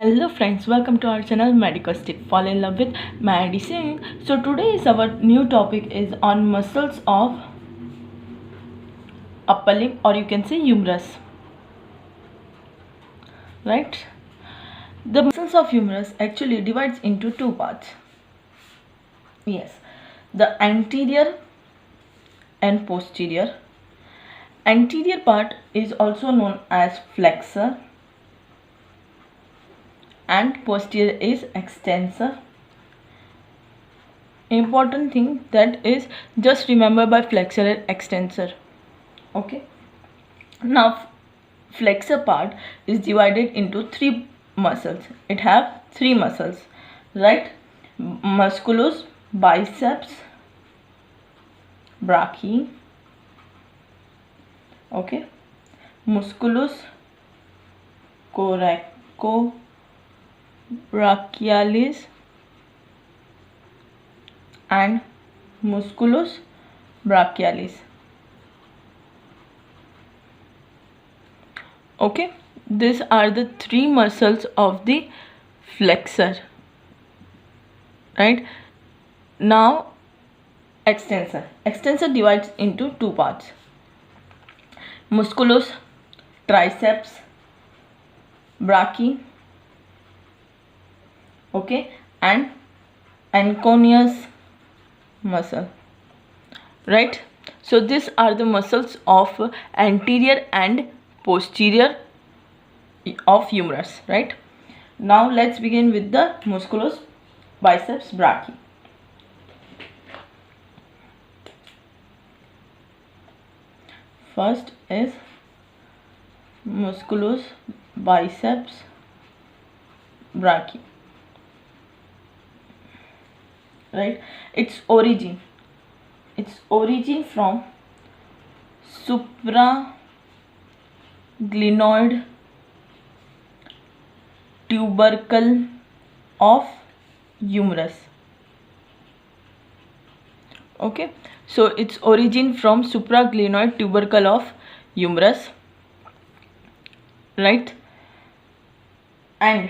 Hello friends, welcome to our channel Medicostick. Fall in love with medicine. So today's our new topic is on muscles of upper limb, or you can say humerus. Right? The muscles of humerus actually divides into two parts. Yes, the anterior and posterior. Anterior part is also known as flexor and posterior is extensor. Important thing that is, just remember by flexor and extensor. Okay, now flexor part is divided into three muscles. It have three muscles, right? Musculus, biceps, brachii. Okay, musculus coracobrachialis and musculus brachialis. Okay, these are the three muscles of the flexor. Right? Now extensor. Extensor divides into two parts. Musculus, triceps, brachii. Okay, and anconeus muscle. Right? So these are the muscles of anterior and posterior of humerus. Right? Now let's begin with the musculus biceps brachii. First is musculus biceps brachii. Right? Its origin from supraglenoid tubercle of humerus. Okay, so its origin from supraglenoid tubercle of humerus, right? And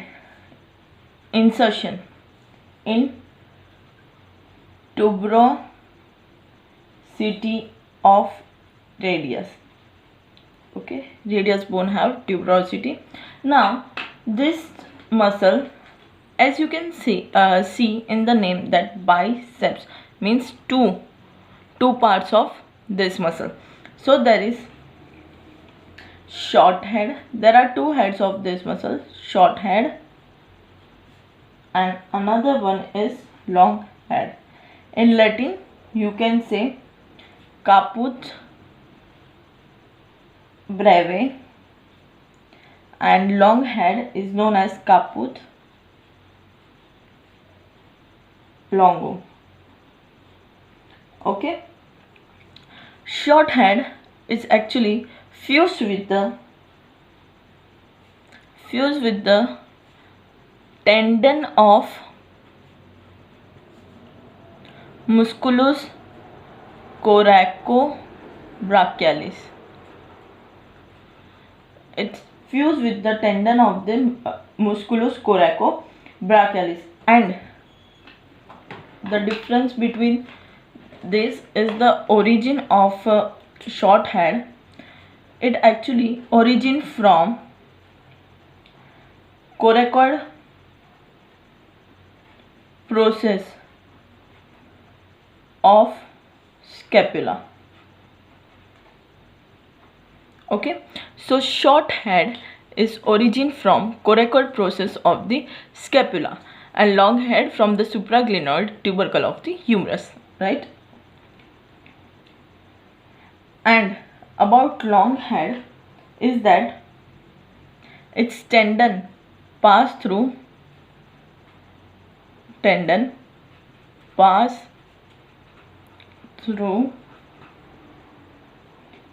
insertion in tuberosity of radius. Okay, radius bone have tuberosity. Now this muscle, as you can see in the name, that biceps means two parts of this muscle. So there is short head. There are two heads of this muscle, short head, and another one is long head. In Latin you can say caput breve, and long head is known as caput longo. Okay, short head is actually fused with the tendon of musculus coracobrachialis. It's fused with the tendon of the musculus coracobrachialis, and the difference between this is the origin of short head. It actually origin from coracoid process of scapula. Okay, so short head is origin from coracoid process of the scapula, and long head from the supraglenoid tubercle of the humerus. Right? And about long head is that its tendon pass through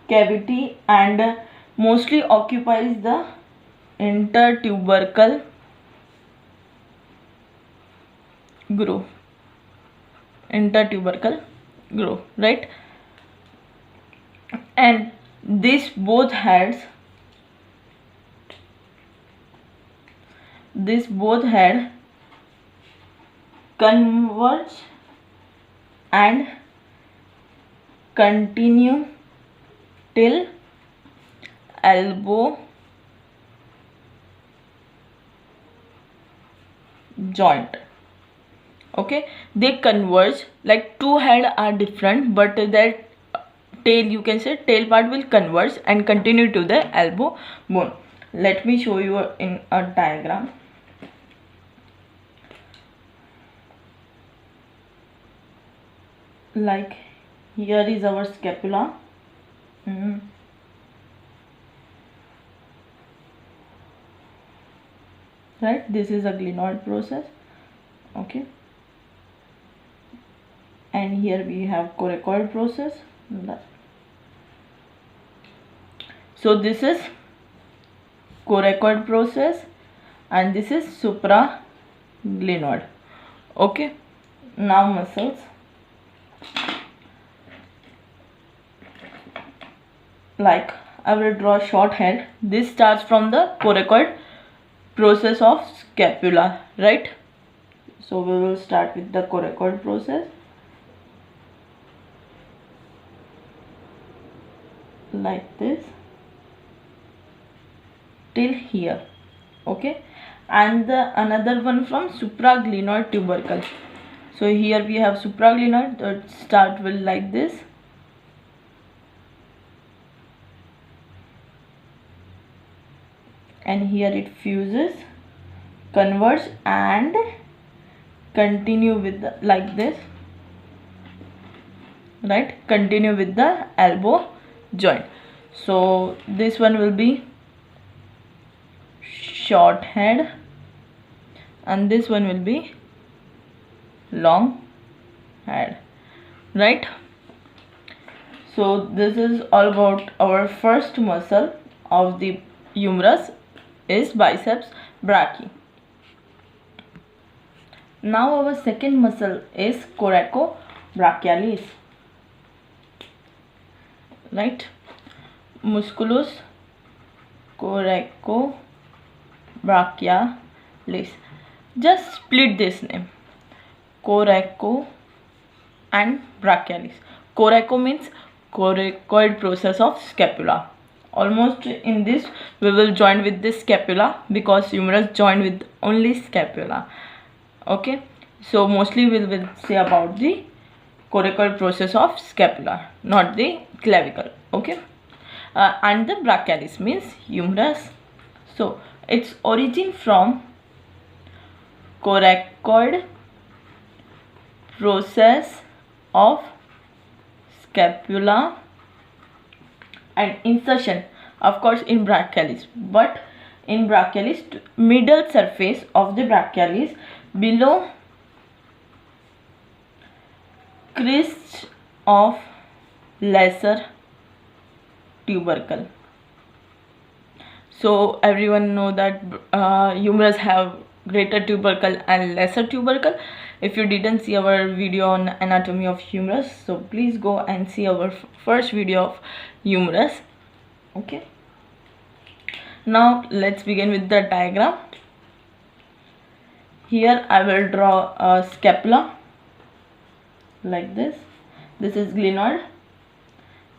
cavity and mostly occupies the intertubercle groove. Right? And these both heads this both head converge and continue till elbow joint. Okay, they converge, like two head are different, but that tail, you can say tail part will converge and continue to the elbow bone. Let me show you in a diagram. Like here is our scapula. Right, this is a glenoid process. Okay, and here we have coracoid process. So this is coracoid process and this is supraglenoid. Okay, now muscles. Like I will draw a short head. This starts from the coracoid process of scapula, right? So we will start with the coracoid process. Like this till here. Okay, and the another one from supraglenoid tubercle. So here we have supraglenoid that start will like this, and here it fuses, converge and continue with the, like this, right, continue with the elbow joint. So this one will be short head and this one will be long head, right? So this is all about our first muscle of the humerus is biceps brachii. Now our second muscle is coracobrachialis, right? Musculus coracobrachialis. Just split this name, coraco and brachialis. Coraco means coracoid process of scapula. Almost in this we will join with this scapula because humerus joined with only scapula. Okay, so mostly we will say about the coracoid process of scapula, not the clavicle. Okay, and the brachialis means humerus. So its origin from coracoid process of scapula and insertion, of course, in brachialis, but in brachialis middle surface of the brachialis below crest of lesser tubercle. So everyone know that humerus have greater tubercle and lesser tubercle. If you didn't see our video on anatomy of humerus, so please go and see our first video of humerus. Okay, now let's begin with the diagram. Here I will draw a scapula like this. This is glenoid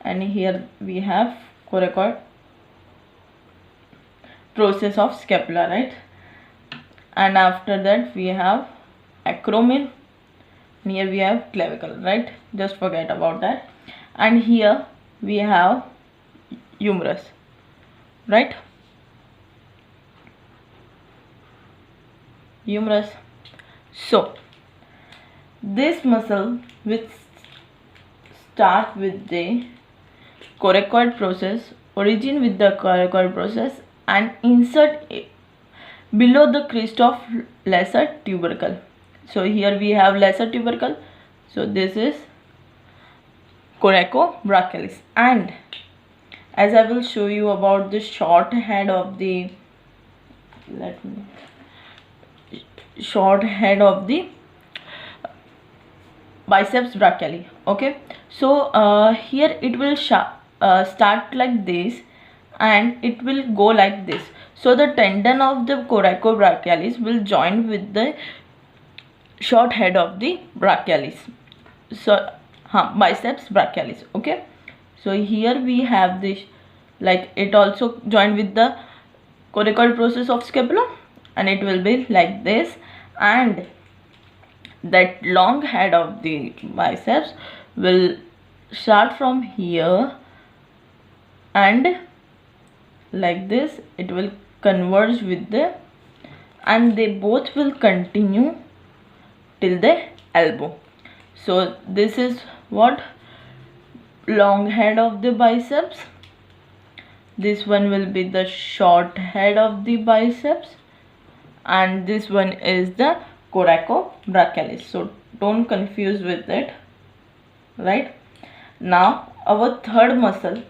and here we have coracoid process of scapula, right? And after that we have acromion, and here we have clavicle, right? Just forget about that. And here we have humerus, right? Humerus. So this muscle which start with the coracoid process, origin with the coracoid process and insert below the crest of lesser tubercle. So here we have lesser tubercle, so this is coracobrachialis. And as I will show you about the short head of the biceps brachii. Okay, so here it will start like this and it will go like this. So the tendon of the coracobrachialis will join with the short head of the brachialis. So biceps brachialis. Okay, so here we have this, like it also joined with the coracoid process of scapula, and it will be like this, and that long head of the biceps will start from here, and like this it will converge with the, and they both will continue till the elbow. So this is what long head of the biceps. This one will be the short head of the biceps, and this one is the coracobrachialis. So don't confuse with it, right? Now our third muscle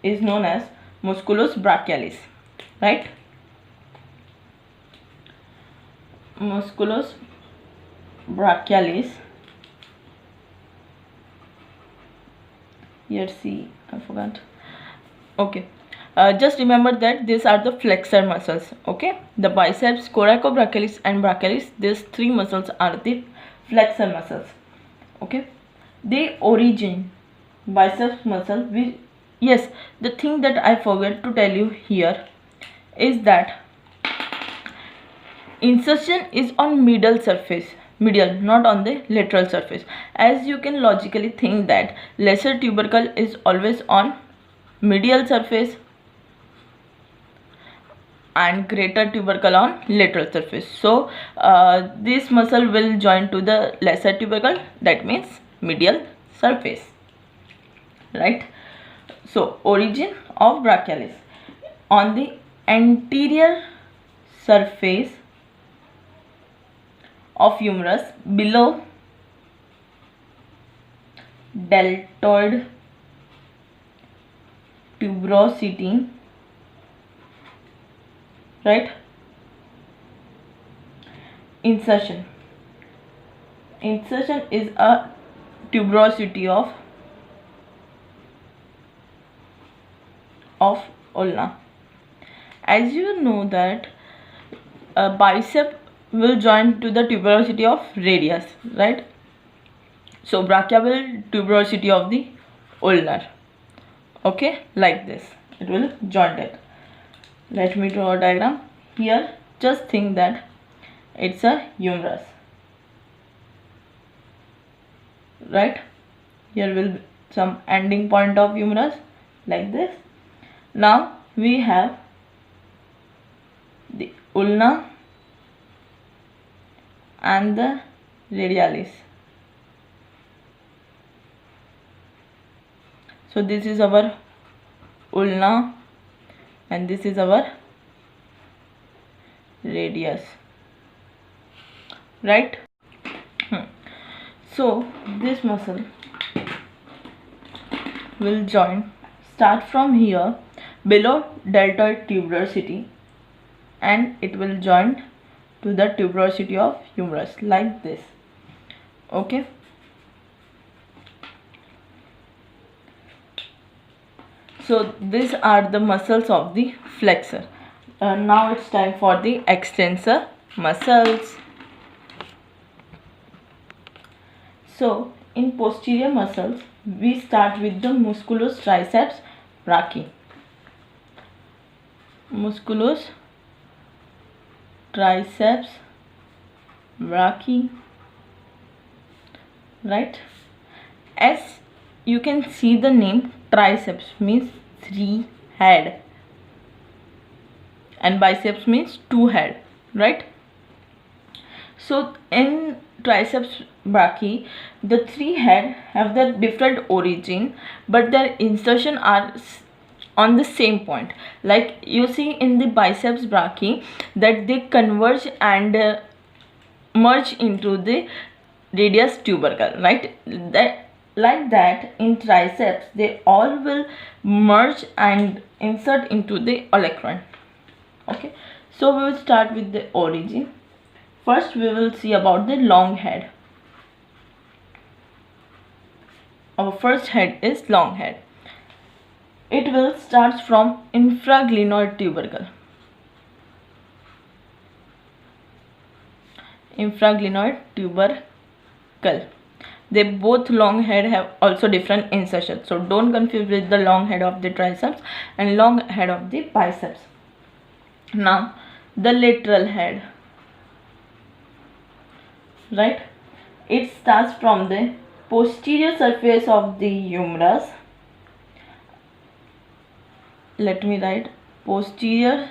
is known as musculus brachialis, right? Musculus brachialis. Here, see, I forgot. Okay, just remember that these are the flexor muscles. Okay, the biceps, coracobrachialis and brachialis, these three muscles are the flexor muscles. Okay, they origin biceps muscle. Yes, the thing that I forgot to tell you here is that insertion is on medial surface, medial, not on the lateral surface. As you can logically think that lesser tubercle is always on medial surface and greater tubercle on lateral surface. So this muscle will join to the lesser tubercle, that means medial surface, right? So origin of brachialis on the anterior surface of humerus below deltoid tuberosity, right? Insertion is a tuberosity of ulna. As you know that a bicep will join to the tuberosity of radius, right? So brachia will tuberosity of the ulnar. Okay, like this it will join it. Let me draw a diagram here. Just think that it's a humerus, right? Here will be some ending point of humerus, like this. Now we have the ulna and the radialis. So this is our ulna and this is our radius, right? So this muscle will join, start from here below deltoid tuberosity, and it will join to the tuberosity of humerus, like this. Okay, so these are the muscles of the flexor. Now it's time for the extensor muscles. So in posterior muscles we start with the musculus triceps brachii. Musculus triceps brachii, right? As you can see, the name triceps means 3 head and biceps means 2 head, right? So in triceps brachii, the 3 head have the different origin, but their insertion are on the same point. Like you see in the biceps brachii that they converge and merge into the radius tubercle, right? Like that in triceps they all will merge and insert into the olecranon. Okay, so we will start with the origin. First we will see about the long head. Our first head is long head. It will start from infraglenoid tubercle. infraglenoid tubercle. They both long head have also different insertions, so don't confuse with the long head of the triceps and long head of the biceps. Now the lateral head, right? It starts from the posterior surface of the humerus. Let me write posterior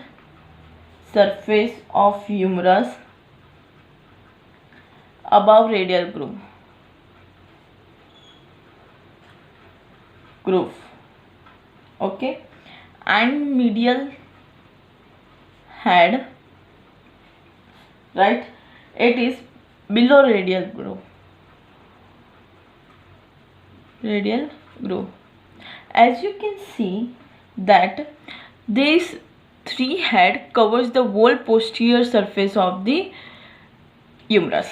surface of humerus above radial groove, okay, and medial head, right? It is below radial groove. As you can see that this three head covers the whole posterior surface of the humerus,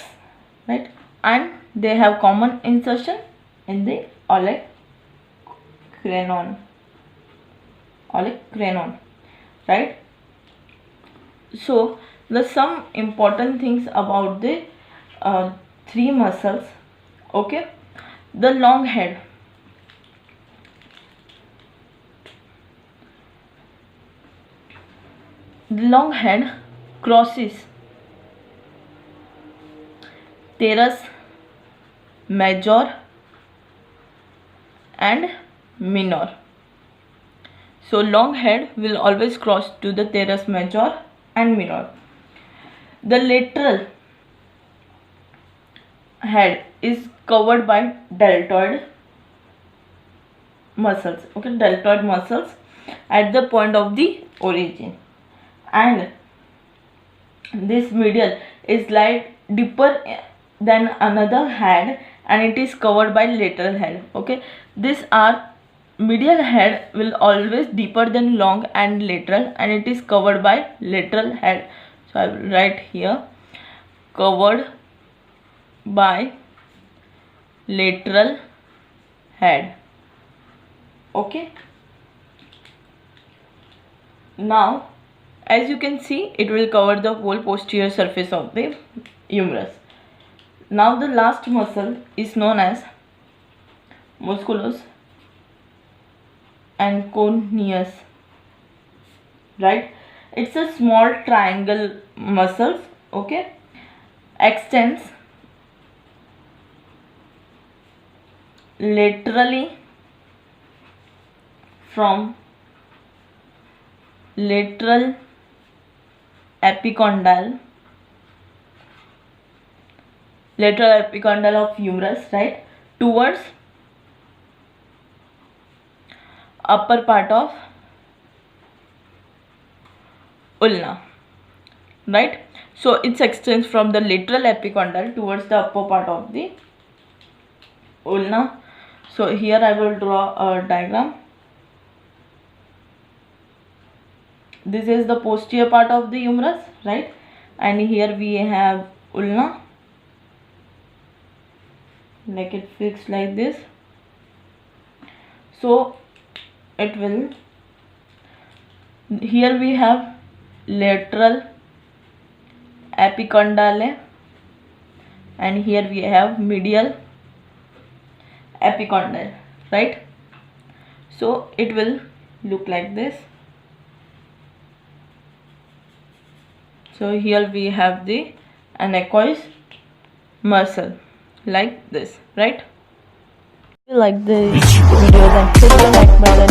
right? And they have common insertion in the olecranon, right? So the some important things about the three muscles, okay? The long head, crosses teres major and minor. So long head will always cross to the teres major and minor. The lateral head is covered by deltoid muscles, okay, deltoid muscles at the point of the origin, and this medial is like deeper than another head and it is covered by lateral head, okay. These are medial head will always deeper than long and lateral, and it is covered by lateral head. So I will write here covered by lateral head, okay. Now as you can see, it will cover the whole posterior surface of the humerus. Now the last muscle is known as musculus anconeus, right? It's a small triangle muscle, okay, extends laterally from lateral epicondyle of humerus, right, towards upper part of ulna, right? So it extends from the lateral epicondyle towards the upper part of the ulna. So here I will draw a diagram. This is the posterior part of the humerus, right? And here we have ulna, like it fixed like this. So it will, here we have lateral epicondyle and here we have medial epicondyle, right? So it will look like this. So here we have the anechoic muscle like this, right? If you like this video, then click the like button.